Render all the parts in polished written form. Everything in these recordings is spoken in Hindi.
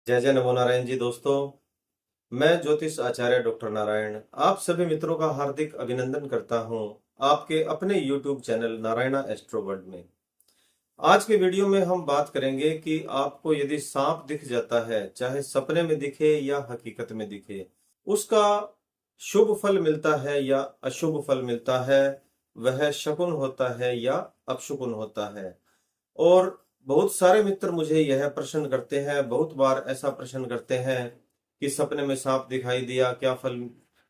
जय जय नमो नारायण जी। दोस्तों, मैं ज्योतिष आचार्य डॉक्टर नारायण आप सभी मित्रों का हार्दिक अभिनंदन करता हूं आपके अपने YouTube channel Narayana astro world में। आज के वीडियो में हम बात करेंगे कि आपको यदि सांप दिख जाता है, चाहे सपने में दिखे या हकीकत में दिखे, उसका शुभ फल मिलता है या अशुभ फल मिलता है, वह शकुन होता है या अपशकुन होता है। और बहुत सारे मित्र मुझे यह प्रश्न करते हैं, बहुत बार ऐसा प्रश्न करते हैं कि सपने में सांप दिखाई दिया, क्या फल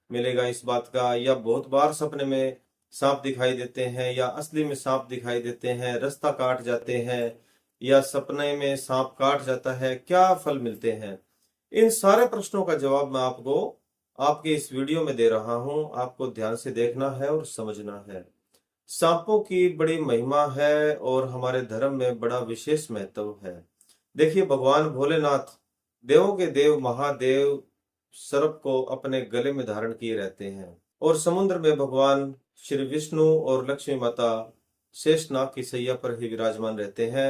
मिलेगा इस बात का। या बहुत बार सपने में सांप दिखाई देते हैं या असली में सांप दिखाई देते हैं, रास्ता काट जाते हैं या सपने में सांप काट जाता है, क्या फल मिलते हैं। इन सारे प्रश्नों का जवाब मैं आपको आपके इस वीडियो में दे रहा हूं। आपको ध्यान से देखना है और समझना है। सांपों की बड़ी महिमा है और हमारे धर्म में बड़ा विशेष महत्व है। देखिए, भगवान भोलेनाथ, देवों के देव महादेव, सर्प को अपने गले में धारण किए रहते हैं। और समुद्र में भगवान श्री विष्णु और लक्ष्मी माता शेषनाग की सैया पर ही विराजमान रहते हैं।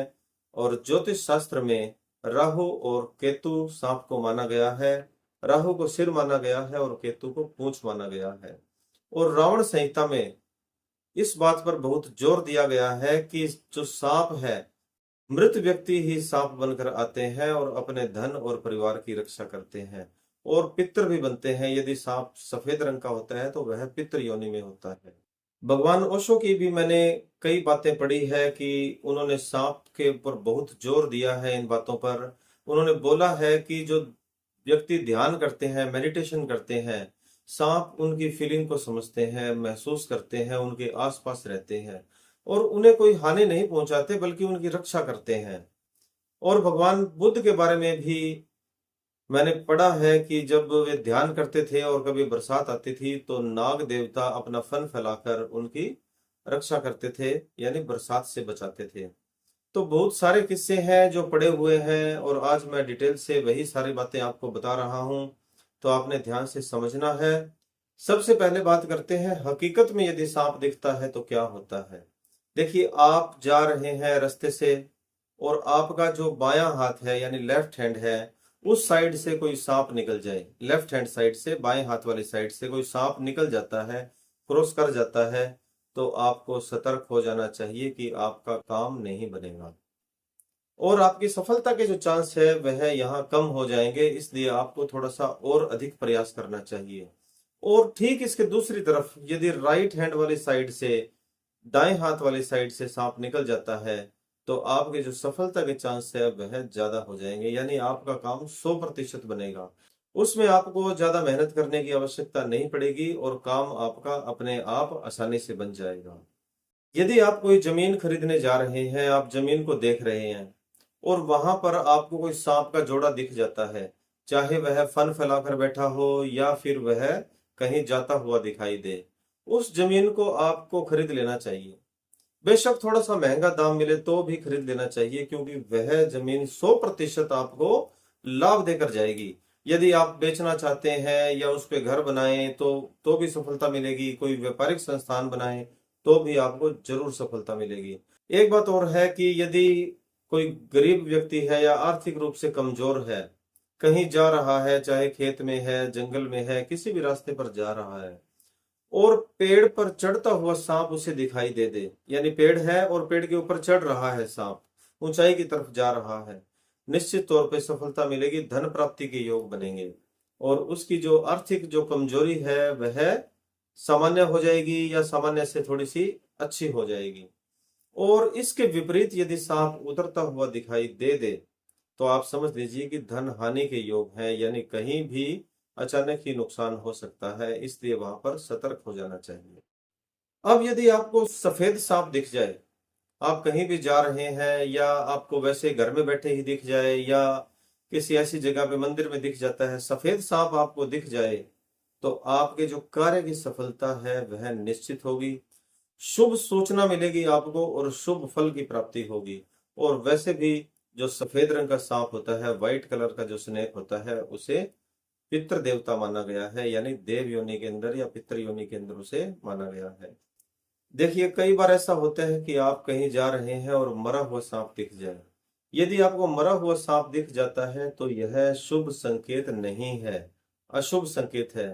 और ज्योतिष शास्त्र में राहु और केतु सांप को माना गया है। राहु को सिर माना गया है और केतु को पूंछ माना गया है। और रावण संहिता में इस बात पर बहुत जोर दिया गया है कि जो सांप है, मृत व्यक्ति ही सांप बनकर आते हैं और अपने धन और परिवार की रक्षा करते हैं और पितृ भी बनते हैं। यदि सांप सफेद रंग का होता है तो वह पितृ योनि में होता है। भगवान ओशो की भी मैंने कई बातें पढ़ी है कि उन्होंने सांप के ऊपर बहुत जोर दिया है। इन बातों पर उन्होंने बोला है कि जो व्यक्ति ध्यान करते हैं, मेडिटेशन करते हैं, सांप उनकी फीलिंग को समझते हैं, महसूस करते हैं, उनके आसपास रहते हैं और उन्हें कोई हानि नहीं पहुंचाते बल्कि उनकी रक्षा करते हैं। और भगवान बुद्ध के बारे में भी मैंने पढ़ा है कि जब वे ध्यान करते थे और कभी बरसात आती थी तो नाग देवता अपना फन फैलाकर उनकी रक्षा करते थे, यानी बरसात से बचाते थे। तो बहुत सारे किस्से हैं जो पड़े हुए हैं और आज मैं डिटेल से वही सारी बातें आपको बता रहा हूं, तो आपने ध्यान से समझना है। सबसे पहले बात करते हैं, हकीकत में यदि सांप दिखता है तो क्या होता है। देखिए, आप जा रहे हैं रास्ते से और आपका जो बायां हाथ है यानी लेफ्ट हैंड है, उस साइड से कोई सांप निकल जाए, लेफ्ट हैंड साइड से, बाएं हाथ वाली साइड से कोई सांप निकल जाता है, क्रॉस कर जाता है, तो आपको सतर्क हो जाना चाहिए कि आपका काम नहीं बनेगा और आपकी सफलता के जो चांस है वह यहाँ कम हो जाएंगे। इसलिए आपको थोड़ा सा और अधिक प्रयास करना चाहिए। और ठीक इसके दूसरी तरफ यदि राइट हैंड वाली साइड से, दाएं हाथ वाली साइड से सांप निकल जाता है तो आपके जो सफलता के चांस है वह ज्यादा हो जाएंगे, यानी आपका काम 100% बनेगा। उसमें आपको ज्यादा मेहनत करने की आवश्यकता नहीं पड़ेगी और काम आपका अपने आप आसानी से बन जाएगा। यदि आप कोई जमीन खरीदने जा रहे हैं, आप जमीन को देख रहे हैं और वहां पर आपको कोई सांप का जोड़ा दिख जाता है, चाहे वह फन फैलाकर बैठा हो या फिर वह कहीं जाता हुआ दिखाई दे, उस जमीन को आपको खरीद लेना चाहिए। बेशक थोड़ा सा महंगा दाम मिले तो भी खरीद लेना चाहिए, क्योंकि वह जमीन 100% आपको लाभ देकर जाएगी। यदि आप बेचना चाहते हैं या उस पे घर बनाएं तो भी सफलता मिलेगी। कोई व्यापारिक संस्थान बनाएं तो भी आपको जरूर सफलता मिलेगी। एक बात और है कि यदि कोई गरीब व्यक्ति है या आर्थिक रूप से कमजोर है, कहीं जा रहा है, चाहे खेत में है, जंगल में है, किसी भी रास्ते पर जा रहा है और पेड़ पर चढ़ता हुआ सांप उसे दिखाई दे, यानी पेड़ है और पेड़ के ऊपर चढ़ रहा है सांप, ऊंचाई की तरफ जा रहा है, निश्चित तौर पे सफलता मिलेगी, धन प्राप्ति के योग बनेंगे और उसकी जो आर्थिक जो कमजोरी है वह सामान्य हो जाएगी या सामान्य से थोड़ी सी अच्छी हो जाएगी। और इसके विपरीत यदि सांप उतरता हुआ दिखाई दे तो आप समझ लीजिए कि धन हानि के योग हैं, यानी कहीं भी अचानक ही नुकसान हो सकता है। इसलिए वहां पर सतर्क हो जाना चाहिए। अब यदि आपको सफेद सांप दिख जाए, आप कहीं भी जा रहे हैं या आपको वैसे घर में बैठे ही दिख जाए या किसी ऐसी जगह पे मंदिर में दिख जाता है, सफेद सांप आपको दिख जाए, तो आपके जो कार्य की सफलता है वह निश्चित होगी। शुभ सूचना मिलेगी आपको और शुभ फल की प्राप्ति होगी। और वैसे भी जो सफेद रंग का सांप होता है, व्हाइट कलर का जो स्नेक होता है, उसे पितृ देवता माना गया है, यानी देव योनि के अंदर या पितृ योनि के अंदर उसे माना गया है। देखिए, कई बार ऐसा होता है कि आप कहीं जा रहे हैं और मरा हुआ सांप दिख जाए, यदि आपको मरा हुआ सांप दिख जाता है तो यह शुभ संकेत नहीं है, अशुभ संकेत है।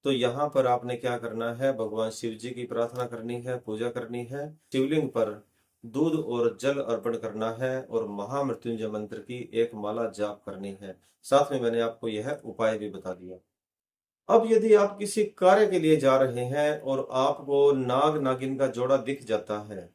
तो यहाँ पर आपने क्या करना है, भगवान शिव जी की प्रार्थना करनी है, पूजा करनी है, शिवलिंग पर दूध और जल अर्पण करना है और महामृत्युंजय मंत्र की एक माला जाप करनी है। साथ में मैंने आपको यह उपाय भी बता दिया। अब यदि आप किसी कार्य के लिए जा रहे हैं और आपको नाग नागिन का जोड़ा दिख जाता है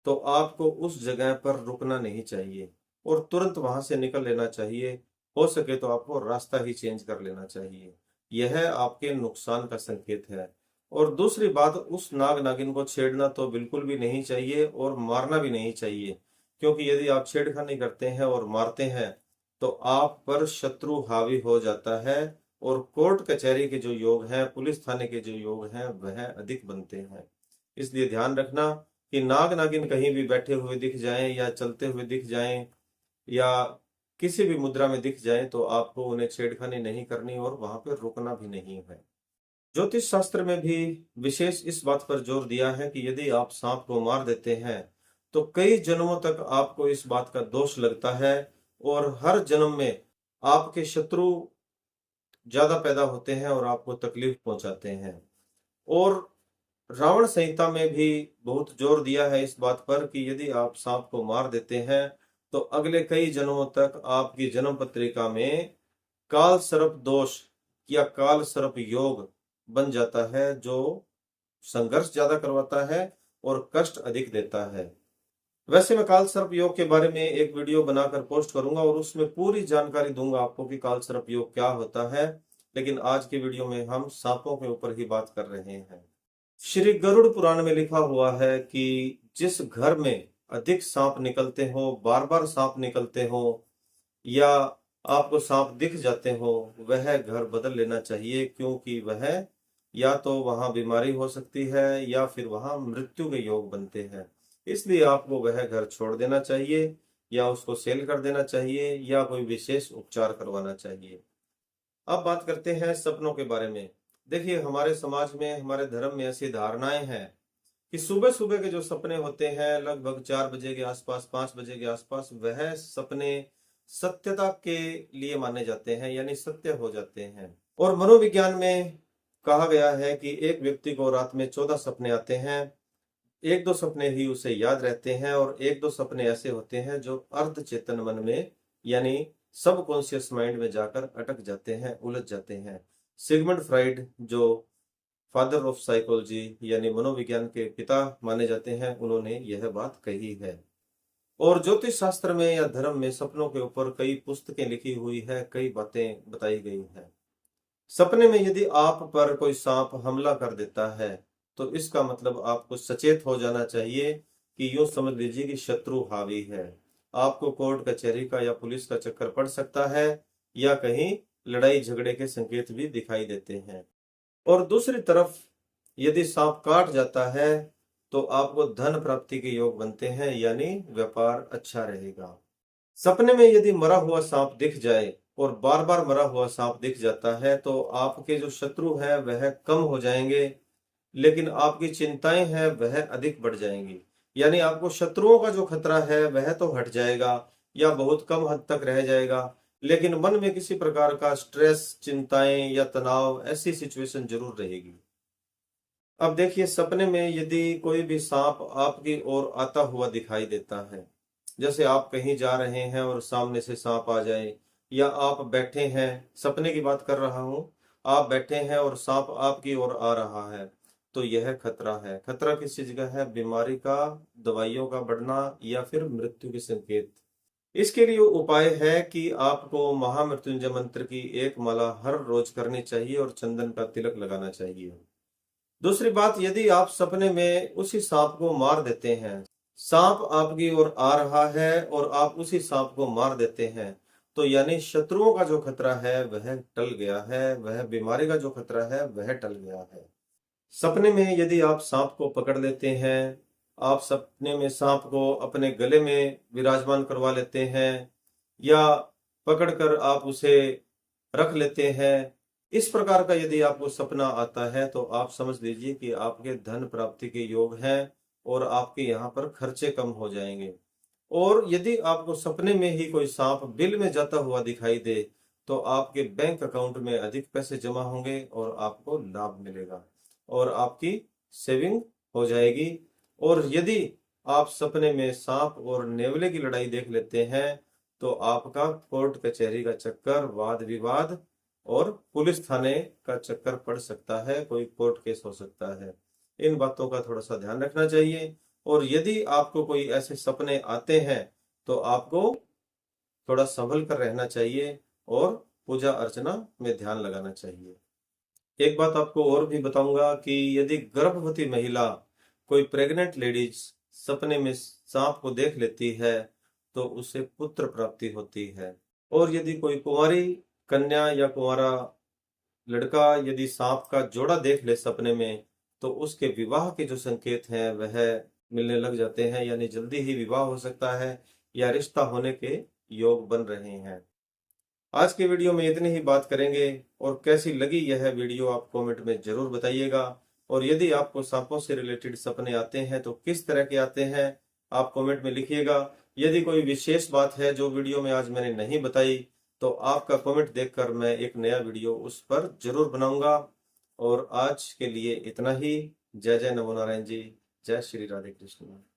तो आपको उस जगह पर रुकना नहीं चाहिए और तुरंत वहां से निकल लेना चाहिए। हो सके तो आपको रास्ता ही चेंज कर लेना चाहिए। यह आपके नुकसान का संकेत है। और दूसरी बात, उस नाग नागिन को छेड़ना तो बिल्कुल भी नहीं चाहिए और मारना भी नहीं चाहिए, क्योंकि यदि आप छेड़खानी करते हैं और मारते हैं तो आप पर शत्रु हावी हो जाता है और कोर्ट कचहरी के जो योग हैं, पुलिस थाने के जो योग हैं, वह अधिक बनते हैं। इसलिए ध्यान रखना कि नाग नागिन कहीं भी बैठे हुए दिख जाएं या चलते हुए दिख जाएं या किसी भी मुद्रा में दिख जाएं तो आपको उन्हें छेड़खानी नहीं करनी और वहां पर रुकना भी नहीं है। ज्योतिष शास्त्र में भी विशेष इस बात पर जोर दिया है कि यदि आप सांप को मार देते हैं तो कई जन्मों तक आपको इस बात का दोष लगता है और हर जन्म में आपके शत्रु ज्यादा पैदा होते हैं और आपको तकलीफ पहुंचाते हैं। और रावण संहिता में भी बहुत जोर दिया है इस बात पर कि यदि आप सांप को मार देते हैं तो अगले कई जन्मों तक आपकी जन्म पत्रिका में काल सर्प दोष या काल सर्प योग बन जाता है, जो संघर्ष ज्यादा करवाता है और कष्ट अधिक देता है। वैसे मैं काल सर्प योग के बारे में एक वीडियो बनाकर पोस्ट करूंगा और उसमें पूरी जानकारी दूंगा आपको कि काल सर्प योग क्या होता है, लेकिन आज के वीडियो में हम सांपों के ऊपर ही बात कर रहे हैं। श्री गरुड़ पुराण में लिखा हुआ है कि जिस घर में अधिक सांप निकलते हो, बार बार सांप निकलते हो या आपको सांप दिख जाते हो, वह घर बदल लेना चाहिए, क्योंकि वह या तो वहां बीमारी हो सकती है या फिर वहां मृत्यु के योग बनते हैं। इसलिए आपको वह घर छोड़ देना चाहिए या उसको सेल कर देना चाहिए या कोई विशेष उपचार करवाना चाहिए। अब बात करते हैं सपनों के बारे में। देखिए, हमारे समाज में, हमारे धर्म में ऐसी धारणाएं हैं कि सुबह सुबह के जो सपने होते हैं लगभग 4 बजे के आसपास, 5 बजे के आसपास, वह सपने सत्यता के लिए माने जाते हैं, यानी सत्य हो जाते हैं। और मनोविज्ञान में कहा गया है कि एक व्यक्ति को रात में 14 सपने आते हैं। एक दो सपने ही उसे याद रहते हैं और एक दो सपने ऐसे होते हैं जो अर्ध चेतन मन में यानी सबकॉन्शियस माइंड में जाकर अटक जाते हैं, उलझ जाते हैं। सिगमंड फ्राइड, जो फादर ऑफ साइकोलॉजी यानी मनोविज्ञान के पिता माने जाते हैं, उन्होंने यह बात कही है। और ज्योतिष शास्त्र में या धर्म में सपनों के ऊपर कई पुस्तकें लिखी हुई है, कई बातें बताई गई हैं। सपने में यदि आप पर कोई सांप हमला कर देता है तो इसका मतलब आपको सचेत हो जाना चाहिए कि यूं समझ लीजिए कि शत्रु हावी है। आपको कोर्ट कचहरी का या पुलिस का चक्कर पड़ सकता है या कहीं लड़ाई झगड़े के संकेत भी दिखाई देते हैं। और दूसरी तरफ यदि सांप काट जाता है तो आपको धन प्राप्ति के योग बनते हैं, यानी व्यापार अच्छा रहेगा। सपने में यदि मरा हुआ सांप दिख जाए और बार बार मरा हुआ सांप दिख जाता है तो आपके जो शत्रु है वह कम हो जाएंगे, लेकिन आपकी चिंताएं हैं वह अधिक बढ़ जाएंगी। यानी आपको शत्रुओं का जो खतरा है वह तो हट जाएगा या बहुत कम हद तक रह जाएगा, लेकिन मन में किसी प्रकार का स्ट्रेस, चिंताएं या तनाव, ऐसी सिचुएशन जरूर रहेगी। अब देखिए, सपने में यदि कोई भी सांप आपकी ओर आता हुआ दिखाई देता है, जैसे आप कहीं जा रहे हैं और सामने से सांप आ जाए, या आप बैठे हैं, सपने की बात कर रहा हूं, आप बैठे हैं और सांप आपकी ओर आ रहा है, तो यह खतरा है। खतरा किस चीज का है? बीमारी का, दवाइयों का बढ़ना या फिर मृत्यु के संकेत। इसके लिए उपाय है कि आपको महामृत्युंजय मंत्र की एक माला हर रोज करनी चाहिए और चंदन का तिलक लगाना चाहिए। दूसरी बात, यदि आप सपने में उसी सांप को मार देते हैं, सांप आपकी ओर आ रहा है और आप उसी सांप को मार देते हैं, तो यानी शत्रुओं का जो खतरा है वह टल गया है, वह बीमारी का जो खतरा है वह टल गया है। सपने में यदि आप सांप को पकड़ लेते हैं, आप सपने में सांप को अपने गले में विराजमान करवा लेते हैं या पकड़कर आप उसे रख लेते हैं, इस प्रकार का यदि आपको सपना आता है तो आप समझ लीजिए कि आपके धन प्राप्ति के योग हैं और आपके यहाँ पर खर्चे कम हो जाएंगे। और यदि आपको सपने में ही कोई सांप बिल में जाता हुआ दिखाई दे तो आपके बैंक अकाउंट में अधिक पैसे जमा होंगे और आपको लाभ मिलेगा और आपकी सेविंग हो जाएगी। और यदि आप सपने में सांप और नेवले की लड़ाई देख लेते हैं तो आपका कोर्ट कचहरी का चक्कर, वाद विवाद और पुलिस थाने का चक्कर पड़ सकता है, कोई कोर्ट केस हो सकता है। इन बातों का थोड़ा सा ध्यान रखना चाहिए। और यदि आपको कोई ऐसे सपने आते हैं तो आपको थोड़ा संभल कर रहना चाहिए और पूजा अर्चना में ध्यान लगाना चाहिए। एक बात आपको और भी बताऊंगा कि यदि गर्भवती महिला, कोई प्रेग्नेंट लेडीज सपने में सांप को देख लेती है तो उसे पुत्र प्राप्ति होती है। और यदि कोई कुंवारी कन्या या कुंवारा लड़का यदि सांप का जोड़ा देख ले सपने में तो उसके विवाह के जो संकेत हैं वह मिलने लग जाते हैं, यानी जल्दी ही विवाह हो सकता है या रिश्ता होने के योग बन रहे हैं। आज के वीडियो में इतनी ही बात करेंगे और कैसी लगी यह वीडियो आप कमेंट में जरूर बताइएगा। और यदि आपको सांपों से रिलेटेड सपने आते हैं तो किस तरह के आते हैं आप कमेंट में लिखिएगा। यदि कोई विशेष बात है जो वीडियो में आज मैंने नहीं बताई तो आपका कमेंट देखकर मैं एक नया वीडियो उस पर जरूर बनाऊंगा। और आज के लिए इतना ही। जय जय नमो नारायण जी। जय श्री राधे कृष्ण।